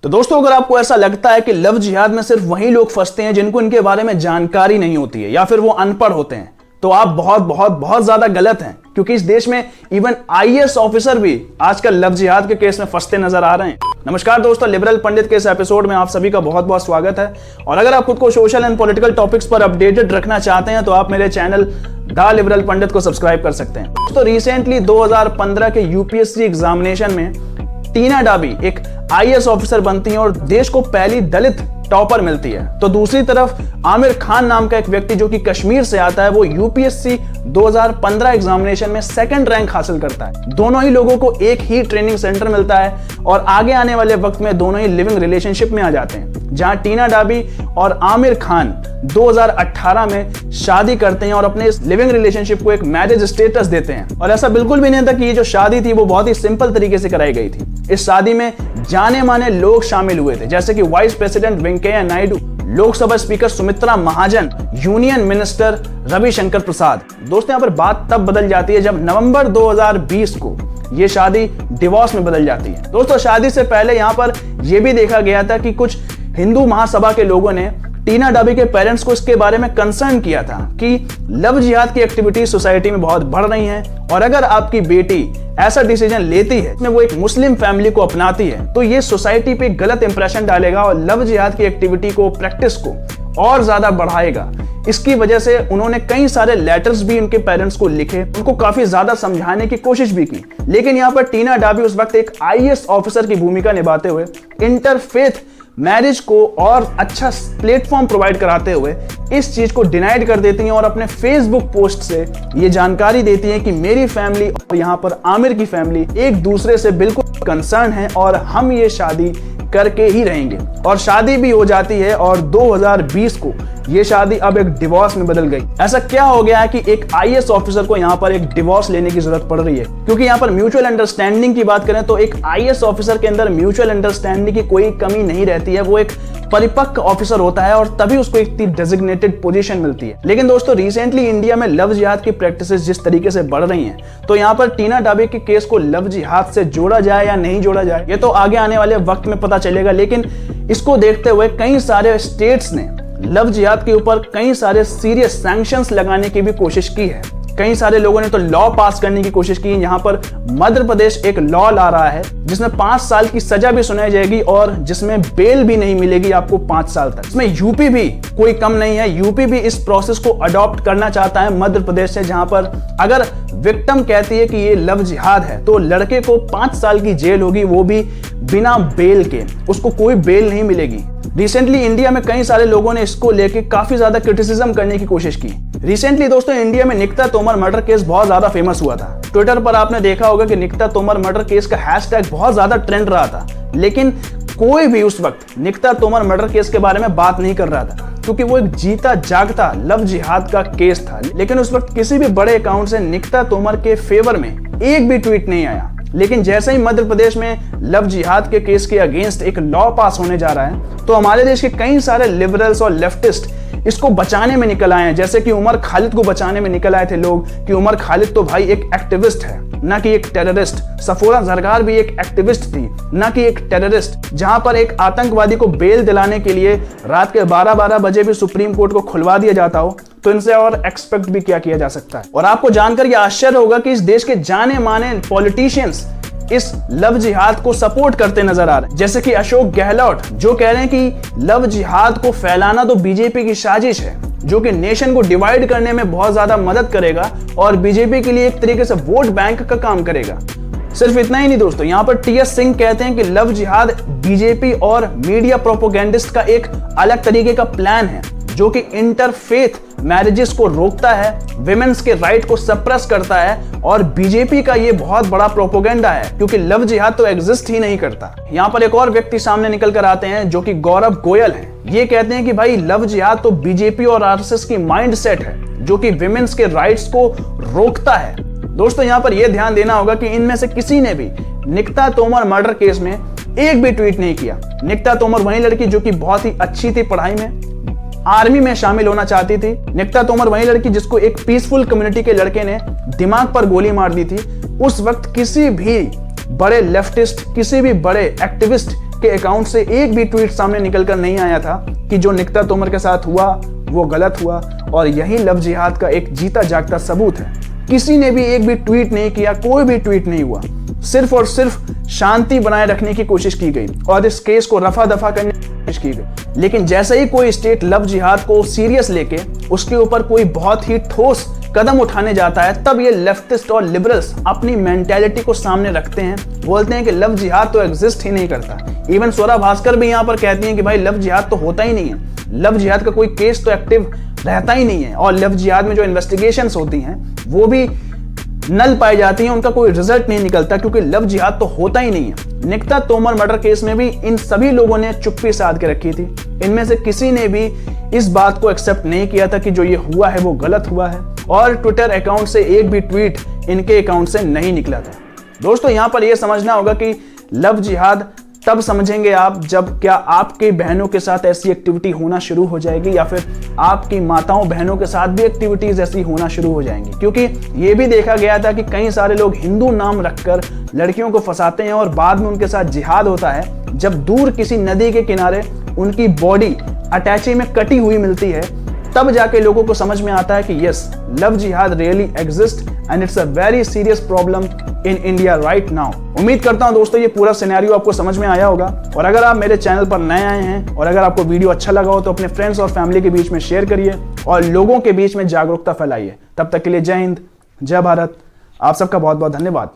तो दोस्तों, अगर आपको ऐसा लगता है कि लव जिहाद में सिर्फ वही लोग फंसते हैं जिनको इनके बारे में जानकारी नहीं होती है या फिर वो अनपढ़ होते हैं, तो आप बहुत बहुत बहुत ज्यादा गलत हैं। क्योंकि इस देश में इवन आईएएस ऑफिसर भी आजकल लव जिहाद के केस में फंसते नजर आ रहे हैं। नमस्कार दोस्तों, लिबरल पंडित के इस एपिसोड में आप सभी का बहुत बहुत स्वागत है। और अगर आप खुद को सोशल एंड पॉलिटिकल टॉपिक्स पर अपडेटेड रखना चाहते हैं तो आप मेरे चैनल द लिबरल पंडित को सब्सक्राइब कर सकते हैं। तो रिसेंटली 2015 के यूपीएससी एग्जामिनेशन में टीना डाबी एक आईएएस ऑफिसर बनती है और देश को पहली दलित टॉपर मिलती है। तो दूसरी तरफ आमिर खान नाम का एक व्यक्ति जो कि कश्मीर से आता है, वो यूपीएससी 2015 एग्जामिनेशन में सेकंड रैंक हासिल करता है। दोनों ही लोगों को एक ही ट्रेनिंग सेंटर मिलता है और आगे आने वाले वक्त में दोनों ही लिविंग रिलेशनशिप में आ जाते हैं, जहां टीना डाबी और आमिर खान 2018 में शादी करते हैं और अपने इस लिविंग रिलेशनशिप को एक मैरिज स्टेटस देते हैं। और ऐसा बिल्कुल भी नहीं था कि ये जो शादी थी वो बहुत ही सिंपल तरीके से कराई गई थी। इस शादी में जाने माने लोग शामिल हुए थे, जैसे कि vice president Venkaiah Naidu, Lok Sabha speaker Sumitra Mahajan, union minister Ravi Shankar Prasad. दोस्तों, यहाँ पर बात तब बदल जाती है जब नवंबर 2020 को ये शादी डिवोर्स में बदल जाती है। दोस्तों, शादी से पहले यहाँ पर यह भी देखा गया था कि कुछ हिंदू महासभा के लोगों ने टीना डाबी के पेरेंट्स को इसके बारे में कंसर्न किया था कि लव जिहाद की एक्टिविटी सोसाइटी में बहुत बढ़ रही हैं और अगर आपकी बेटी ऐसा डिसीजन लेती है, वो एक मुस्लिम फैमिली को अपनाती है, तो ये सोसाइटी पे गलत इंप्रेशन डालेगा और लव जिहाद की एक्टिविटी को, प्रैक्टिस को और ज्यादा बढ़ाएगा। इसकी वजह से उन्होंने कई सारे लेटर्स भी उनके पेरेंट्स को लिखे, उनको काफी ज्यादा समझाने की कोशिश भी की। लेकिन यहाँ पर टीना डाबी उस वक्त एक आईएएस ऑफिसर की भूमिका निभाते हुए इंटरफेथ मैरिज को और अच्छा प्लेटफॉर्म प्रोवाइड कराते हुए इस चीज को डिनाइड कर देती हैं और अपने फेसबुक पोस्ट से ये जानकारी देती हैं कि मेरी फैमिली और यहाँ पर आमिर की फैमिली एक दूसरे से बिल्कुल कंसर्न है और हम ये शादी करके ही रहेंगे। और शादी भी हो जाती है और 2020 को ये शादी अब एक डिवोर्स में बदल गई। ऐसा क्या हो गया है कि एक आईएएस ऑफिसर को यहाँ पर एक डिवोर्स लेने की जरूरत पड़ रही है? क्योंकि यहाँ पर म्यूचुअल अंडरस्टैंडिंग की बात करें तो एक आईएएस ऑफिसर के अंदर म्यूचुअल अंडरस्टैंडिंग की कोई कमी नहीं रहती है। वो एक परिपक्व ऑफिसर होता है और तभी उसको एक डेजिग्नेटेड पोजीशन मिलती है। लेकिन दोस्तों, रिसेंटली इंडिया में लव जिहाद की प्रैक्टिसेस जिस तरीके से बढ़ रही हैं, तो यहाँ पर टीना डाबी के केस को लव जिहाद से जोड़ा जाए या नहीं जोड़ा जाए, ये तो आगे आने वाले वक्त में पता चलेगा। लेकिन इसको देखते हुए कई सारे स्टेट्स ने लव जिहाद के ऊपर कई सारे सीरियस सैंक्शंस लगाने की भी कोशिश की है। कई सारे लोगों ने तो लॉ पास करने की कोशिश की। यहाँ पर मध्य प्रदेश एक लॉ ला रहा है जिसमें 5 साल की सजा भी सुनाई जाएगी और जिसमें बेल भी नहीं मिलेगी आपको 5 साल तक। इसमें यूपी भी कोई कम नहीं है। यूपी भी इस प्रोसेस को अडॉप्ट करना चाहता है मध्य प्रदेश से, जहां पर अगर विक्टिम कहती है कि ये लव जिहाद है तो लड़के को 5 साल की जेल होगी, वो भी बिना बेल के। उसको कोई बेल नहीं मिलेगी। रिसेंटली इंडिया में कई सारे लोगों ने इसको लेके काफी ज्यादा क्रिटिसिज्म करने की कोशिश की। रिसेंटली दोस्तों, इंडिया में निकिता तोमर मर्डर केस बहुत ज्यादा फेमस हुआ था। ट्विटर पर आपने देखा होगा कि निकिता तोमर मर्डर केस का हैशटैग बहुत ज्यादा ट्रेंड रहा था। लेकिन कोई भी उस वक्त निकिता तोमर मर्डर केस के बारे में बात नहीं कर रहा था क्योंकि वो एक जीता जागता लव जिहाद का केस था। लेकिन उस वक्त किसी भी बड़े अकाउंट से निकिता तोमर के फेवर में एक भी ट्वीट नहीं आया। लेकिन जैसे ही मध्य प्रदेश में लव जिहाद के केस के अगेंस्ट एक लॉ पास होने जा रहा है, तो हमारे देश के कई सारे लिबरल्स और लेफ्टिस्ट इसको बचाने में निकल आए हैं। जैसे कि उमर खालिद को बचाने में निकल आए थे लोग कि उमर खालिद तो भाई एक एक्टिविस्ट है, ना कि एक टेररिस्ट। सफोरा जरगार भी एक एक्टिविस्ट थी, ना कि एक टेररिस्ट। जहां पर एक आतंकवादी को बेल दिलाने के लिए रात के 12-12 बजे भी सुप्रीम कोर्ट को खुलवा दिया जाता हो, तो इनसे और एक्सपेक्ट भी क्या किया जा सकता है। और आपको जानकर यह आश्चर्य होगा कि इस देश के जाने माने पॉलिटिशियंस इस लव जिहाद को सपोर्ट करते नजर आ रहे हैं। जैसे कि अशोक गहलोत, जो कह रहे हैं कि लव जिहाद को फैलाना तो बीजेपी की साजिश है, जो कि नेशन को डिवाइड करने में बहुत ज्यादा मदद करेगा और बीजेपी के लिए एक तरीके से वोट बैंक का काम करेगा। सिर्फ इतना ही नहीं दोस्तों, यहाँ पर टीएस सिंह कहते हैं कि लव जिहाद बीजेपी और मीडिया प्रोपोगेंडिस्ट का एक अलग तरीके का प्लान है जो कि इंटरफेथ मैरिजेस को रोकता है, विमेन्स के राइट को सप्रेस करता है और बीजेपी का ये बहुत बड़ा प्रोपोगेंडा है क्योंकि लव जिहाद तो एग्जिस्ट ही नहीं करता। यहाँ पर एक और व्यक्ति सामने निकल कर आते हैं जो कि गौरव गोयल हैं। ये कहते हैं कि भाई लव जिहाद तो बीजेपी और आरएसएस की माइंडसेट है जो कि विमेन्स के राइट्स को रोकता है। दोस्तों, यहाँ पर यह ध्यान देना होगा कि इनमें से किसी ने भी निकिता तोमर मर्डर केस में एक भी ट्वीट नहीं किया। निकिता तोमर वही लड़की जो कि बहुत ही अच्छी थी पढ़ाई में, आर्मी में शामिल होना चाहती थी। निकिता तोमर वही लड़की जिसको एक पीसफुल कम्युनिटी के लड़के ने दिमाग पर गोली मार दी थी। उस वक्त किसी भी बड़े लेफ्टिस्ट, किसी भी बड़े एक्टिविस्ट के अकाउंट से एक भी ट्वीट सामने निकल कर नहीं आया था कि जो निकिता तोमर के साथ हुआ वो गलत हुआ, और यही लव जिहाद का एक जीता जागता सबूत है। किसी ने भी एक भी ट्वीट नहीं किया, कोई भी ट्वीट नहीं हुआ, सिर्फ और सिर्फ शांति बनाए रखने की कोशिश की गई और इस केस को रफा दफा करने की कोशिश की गई। लेकिन जैसे ही कोई स्टेट लव जिहाद को सीरियस लेके उसके ऊपर कोई बहुत ही ठोस कदम उठाने जाता है, तब ये लेफ्टिस्ट और लिबरल्स अपनी मेंटेलिटी को सामने रखते हैं, बोलते हैं कि लव जिहाद तो एग्जिस्ट ही नहीं करता। इवन स्वरा भास्कर भी यहाँ पर कहती हैं कि भाई लव जिहाद तो होता ही नहीं है, लव जिहाद का कोई केस तो एक्टिव रहता ही नहीं है, और लव जिहाद में जो इन्वेस्टिगेशंस होती हैं वो भी नल पाई जाती हैं, उनका कोई रिजल्ट नहीं निकलता, क्योंकि लव जिहाद तो होता ही नहीं है। निकिता तोमर मर्डर केस में भी इन सभी लोगों ने चुप्पी साध के रखी थी। इनमें से किसी ने भी इस बात को एक्सेप्ट नहीं किया था कि जो ये हुआ है वो गलत हुआ है, और ट्विटर अकाउंट से एक भी ट्वीट इनके अकाउंट से नहीं निकला था। दोस्तों, यहां पर यह समझना होगा कि लव जिहाद तब समझेंगे आप जब क्या आपकी बहनों के साथ ऐसी एक्टिविटी होना शुरू हो जाएगी, या फिर आपकी माताओं बहनों के साथ भी एक्टिविटीज ऐसी होना शुरू हो जाएंगी। क्योंकि ये भी देखा गया था कि कई सारे लोग हिंदू नाम रखकर लड़कियों को फंसाते हैं और बाद में उनके साथ जिहाद होता है। जब दूर किसी नदी के किनारे उनकी बॉडी अटैची में कटी हुई मिलती है, तब जाके लोगों को समझ में आता है कि यस, लव जिहाद really exist and it's a very serious problem in India right now. उम्मीद करता हूं दोस्तों ये पूरा सिनेरियो आपको समझ में आया होगा, और अगर आप मेरे चैनल पर नए आए हैं और अगर आपको वीडियो अच्छा लगा हो तो अपने फ्रेंड्स और फैमिली के बीच में शेयर करिए और लोगों के बीच में जागरूकता फैलाइए। तब तक के लिए जय हिंद, जय भारत, आप सबका बहुत बहुत धन्यवाद।